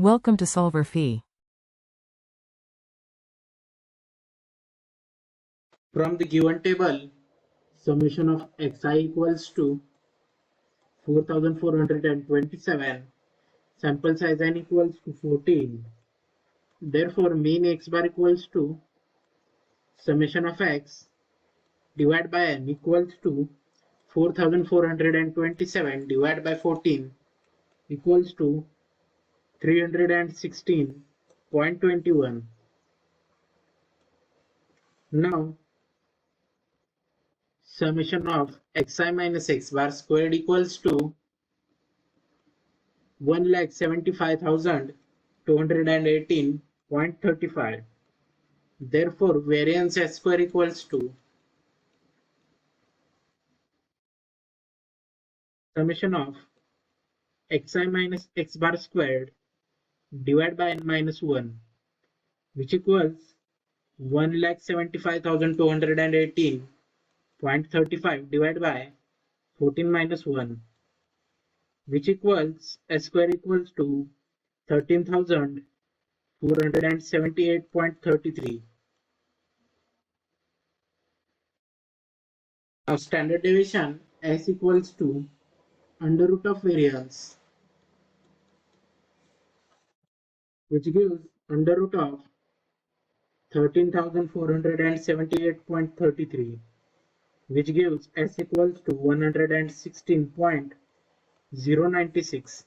Welcome to solverfy. From the given table, summation of xi equals to 4427, sample size n equals to 14. Therefore, mean x bar equals to summation of x divided by n equals to 4427 divided by 14 equals to 316.21. Now, summation of xi minus x bar squared equals to 1,75,218.35. Therefore, variance S square equals to summation of xi minus x bar squared divided by n minus 1, which equals 1,75,218.35 divided by 14 minus 1, which equals S square equals to 13,478.33. Now, standard deviation S equals to under root of variance, which gives under root of 13,478.33, which gives S equals to 116.096.